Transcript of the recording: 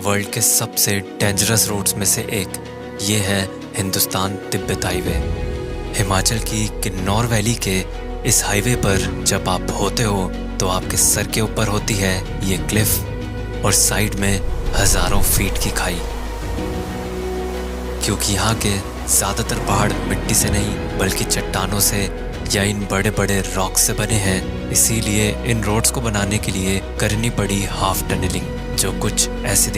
World के सबसे dangerous roads में से एक। ये है हिंदुस्तान तिब्बत हाईवे। हिमाचल की किन्नौर वैली के इस हाईवे पर जब आप होते हो तो आपके सर के ऊपर होती है ये क्लिफ और साइड में हजारों फीट की खाई। क्योंकि यहाँ के ज्यादातर पहाड़ मिट्टी से नहीं बल्कि चट्टानों से या इन बड़े बड़े रॉक से बने हैं, इसीलिए इन रोड्स को बनाने के लिए करनी पड़ी हाफ टनलिंग, जो कुछ ऐसी